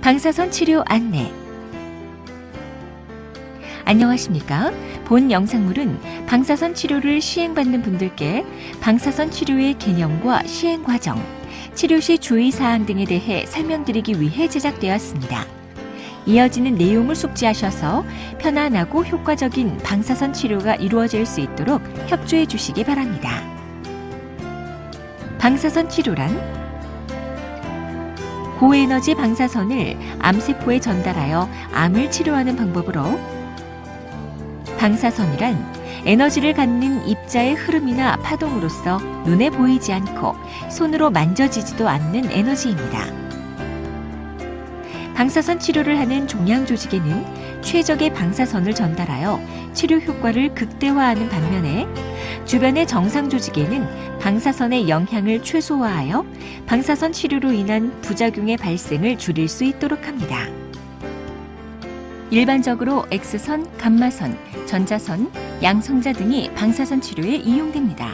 방사선 치료 안내. 안녕하십니까? 본 영상물은 방사선 치료를 시행받는 분들께 방사선 치료의 개념과 시행 과정, 치료 시 주의사항 등에 대해 설명드리기 위해 제작되었습니다. 이어지는 내용을 숙지하셔서 편안하고 효과적인 방사선 치료가 이루어질 수 있도록 협조해 주시기 바랍니다. 방사선 치료란 고에너지 방사선을 암세포에 전달하여 암을 치료하는 방법으로, 방사선이란 에너지를 갖는 입자의 흐름이나 파동으로서 눈에 보이지 않고 손으로 만져지지도 않는 에너지입니다. 방사선 치료를 하는 종양 조직에는 최적의 방사선을 전달하여 치료 효과를 극대화하는 반면에, 주변의 정상 조직에는 방사선의 영향을 최소화하여 방사선 치료로 인한 부작용의 발생을 줄일 수 있도록 합니다. 일반적으로 X선, 감마선, 전자선, 양성자 등이 방사선 치료에 이용됩니다.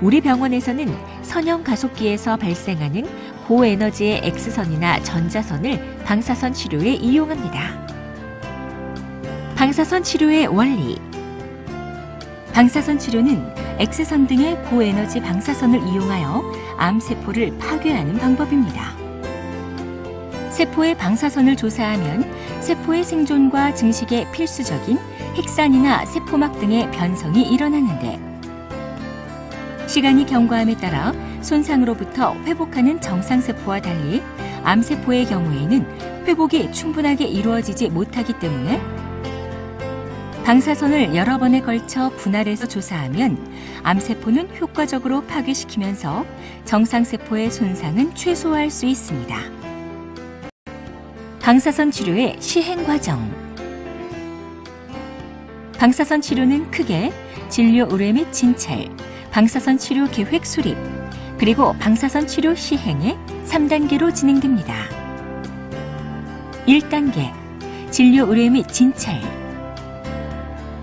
우리 병원에서는 선형 가속기에서 발생하는 고에너지의 X선이나 전자선을 방사선 치료에 이용합니다. 방사선 치료의 원리. 방사선 치료는 X선 등의 고에너지 방사선을 이용하여 암세포를 파괴하는 방법입니다. 세포의 방사선을 조사하면 세포의 생존과 증식에 필수적인 핵산이나 세포막 등의 변성이 일어나는데, 시간이 경과함에 따라 손상으로부터 회복하는 정상세포와 달리 암세포의 경우에는 회복이 충분하게 이루어지지 못하기 때문에 방사선을 여러 번에 걸쳐 분할해서 조사하면 암세포는 효과적으로 파괴시키면서 정상세포의 손상은 최소화할 수 있습니다. 방사선 치료의 시행 과정. 방사선 치료는 크게 진료 의뢰 및 진찰, 방사선 치료 계획 수립, 그리고 방사선 치료 시행의 3단계로 진행됩니다. 1단계, 진료 의뢰 및 진찰.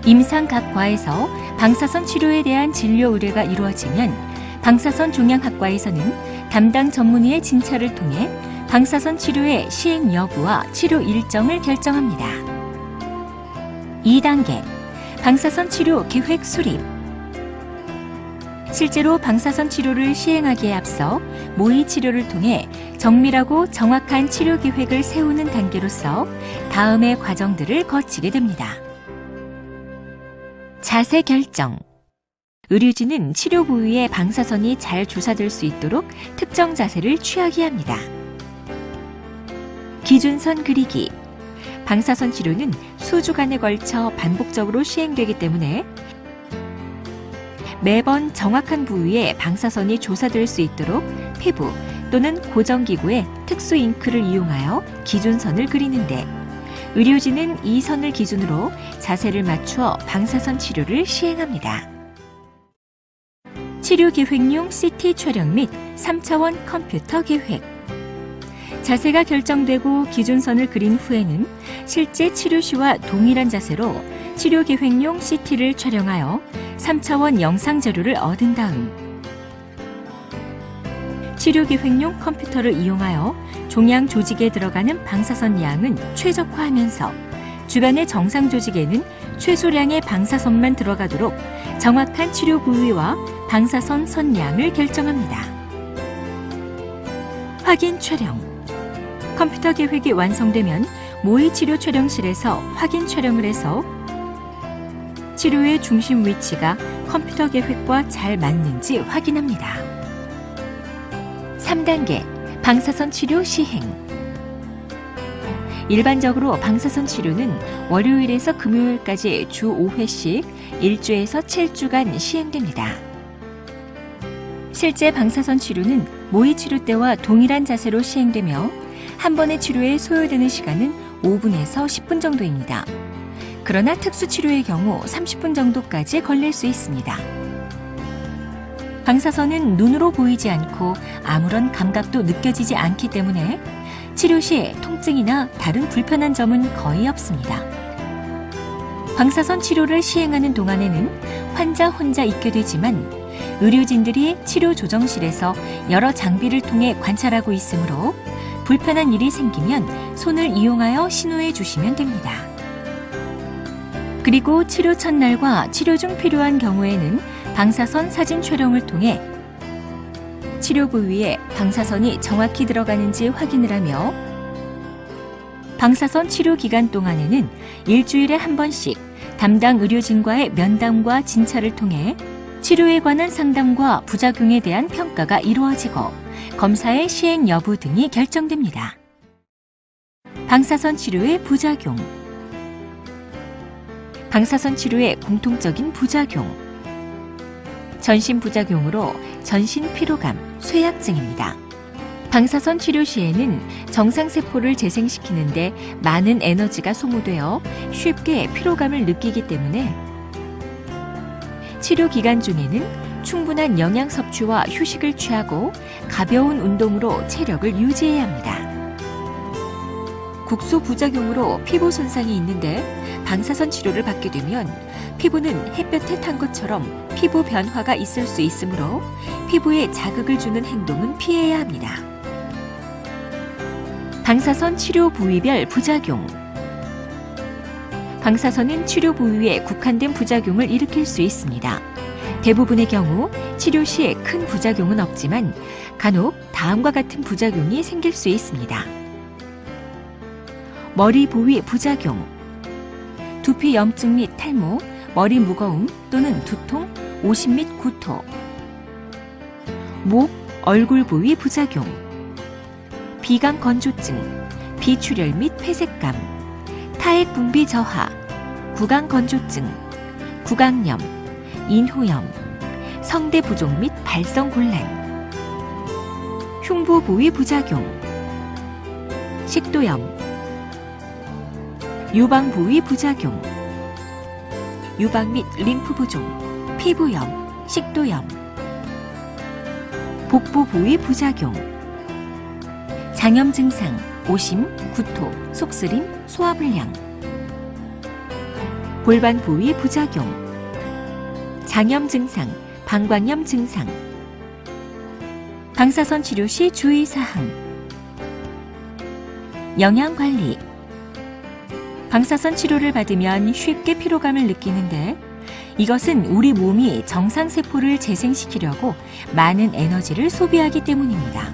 임상 각 과에서 방사선 치료에 대한 진료 의뢰가 이루어지면 방사선 종양학과에서는 담당 전문의의 진찰을 통해 방사선 치료의 시행 여부와 치료 일정을 결정합니다. 2단계, 방사선 치료 계획 수립. 실제로 방사선 치료를 시행하기에 앞서 모의 치료를 통해 정밀하고 정확한 치료 계획을 세우는 단계로서 다음의 과정들을 거치게 됩니다. 자세 결정. 의료진은 치료 부위에 방사선이 잘 주사될 수 있도록 특정 자세를 취하게 합니다. 기준선 그리기. 방사선 치료는 수주간에 걸쳐 반복적으로 시행되기 때문에 매번 정확한 부위에 방사선이 조사될 수 있도록 피부 또는 고정기구에 특수 잉크를 이용하여 기준선을 그리는데, 의료진은 이 선을 기준으로 자세를 맞추어 방사선 치료를 시행합니다. 치료 계획용 CT 촬영 및 3차원 컴퓨터 계획. 자세가 결정되고 기준선을 그린 후에는 실제 치료 시와 동일한 자세로 치료 계획용 CT를 촬영하여 3차원 영상 자료를 얻은 다음, 치료 계획용 컴퓨터를 이용하여 종양 조직에 들어가는 방사선 양은 최적화하면서 주변의 정상 조직에는 최소량의 방사선만 들어가도록 정확한 치료 부위와 방사선 선량을 결정합니다. 확인 촬영. 컴퓨터 계획이 완성되면 모의 치료 촬영실에서 확인 촬영을 해서 치료의 중심 위치가 컴퓨터 계획과 잘 맞는지 확인합니다. 3단계, 방사선 치료 시행. 일반적으로 방사선 치료는 월요일에서 금요일까지 주 5회씩 1주에서 7주간 시행됩니다. 실제 방사선 치료는 모의 치료 때와 동일한 자세로 시행되며 한 번의 치료에 소요되는 시간은 5분에서 10분 정도입니다. 그러나 특수치료의 경우 30분 정도까지 걸릴 수 있습니다. 방사선은 눈으로 보이지 않고 아무런 감각도 느껴지지 않기 때문에 치료 시 통증이나 다른 불편한 점은 거의 없습니다. 방사선 치료를 시행하는 동안에는 환자 혼자 있게 되지만 의료진들이 치료 조정실에서 여러 장비를 통해 관찰하고 있으므로 불편한 일이 생기면 손을 이용하여 신호해 주시면 됩니다. 그리고 치료 첫날과 치료 중 필요한 경우에는 방사선 사진 촬영을 통해 치료 부위에 방사선이 정확히 들어가는지 확인을 하며 방사선 치료 기간 동안에는 일주일에 한 번씩 담당 의료진과의 면담과 진찰을 통해 치료에 관한 상담과 부작용에 대한 평가가 이루어지고 검사의 시행 여부 등이 결정됩니다. 방사선 치료의 부작용. 방사선 치료의 공통적인 부작용. 전신 부작용으로 전신 피로감, 쇠약증입니다. 방사선 치료 시에는 정상세포를 재생시키는데 많은 에너지가 소모되어 쉽게 피로감을 느끼기 때문에 치료 기간 중에는 충분한 영양 섭취와 휴식을 취하고 가벼운 운동으로 체력을 유지해야 합니다. 국소 부작용으로 피부 손상이 있는데 방사선 치료를 받게 되면 피부는 햇볕에 탄 것처럼 피부 변화가 있을 수 있으므로 피부에 자극을 주는 행동은 피해야 합니다. 방사선 치료 부위별 부작용. 방사선은 치료 부위에 국한된 부작용을 일으킬 수 있습니다. 대부분의 경우 치료 시에 큰 부작용은 없지만 간혹 다음과 같은 부작용이 생길 수 있습니다. 머리 부위 부작용. 두피 염증 및 탈모, 머리 무거움 또는 두통, 오심 및 구토. 목, 얼굴 부위 부작용. 비강 건조증, 비출혈 및 폐색감, 타액 분비 저하, 구강 건조증, 구강염, 인후염, 성대 부종 및 발성 곤란. 흉부 부위 부작용. 식도염, 유방 부위 부작용. 유방 및 림프 부종, 피부염, 식도염. 복부 부위 부작용. 장염 증상, 오심, 구토, 속쓰림, 소화불량. 골반 부위 부작용. 장염 증상, 방광염 증상. 방사선 치료 시 주의사항. 영양관리. 방사선 치료를 받으면 쉽게 피로감을 느끼는데 이것은 우리 몸이 정상세포를 재생시키려고 많은 에너지를 소비하기 때문입니다.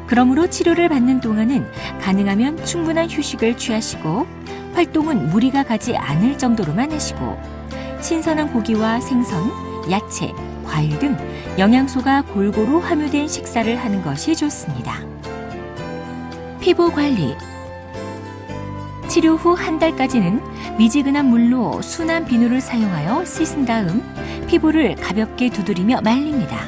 그러므로 치료를 받는 동안은 가능하면 충분한 휴식을 취하시고 활동은 무리가 가지 않을 정도로만 하시고 신선한 고기와 생선, 야채, 과일 등 영양소가 골고루 함유된 식사를 하는 것이 좋습니다. 피부 관리. 치료 후 한 달까지는 미지근한 물로 순한 비누를 사용하여 씻은 다음 피부를 가볍게 두드리며 말립니다.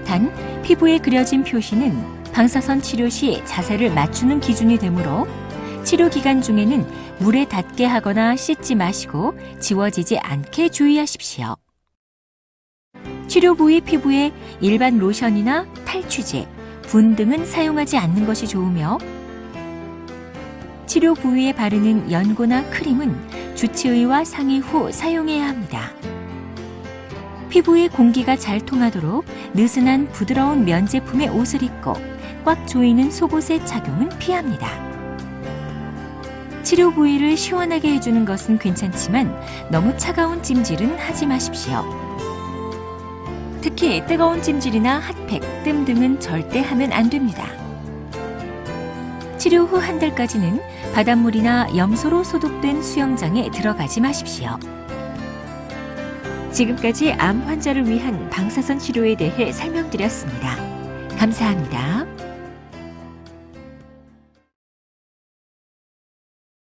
단, 피부에 그려진 표시는 방사선 치료 시 자세를 맞추는 기준이 되므로 치료 기간 중에는 물에 닿게 하거나 씻지 마시고 지워지지 않게 주의하십시오. 치료 부위 피부에 일반 로션이나 탈취제, 분 등은 사용하지 않는 것이 좋으며 치료 부위에 바르는 연고나 크림은 주치의와 상의 후 사용해야 합니다. 피부에 공기가 잘 통하도록 느슨한 부드러운 면 제품의 옷을 입고 꽉 조이는 속옷의 착용은 피합니다. 치료 부위를 시원하게 해주는 것은 괜찮지만 너무 차가운 찜질은 하지 마십시오. 특히 뜨거운 찜질이나 핫팩, 뜸 등은 절대 하면 안 됩니다. 치료 후 한 달까지는 바닷물이나 염소로 소독된 수영장에 들어가지 마십시오. 지금까지 암 환자를 위한 방사선 치료에 대해 설명드렸습니다. 감사합니다.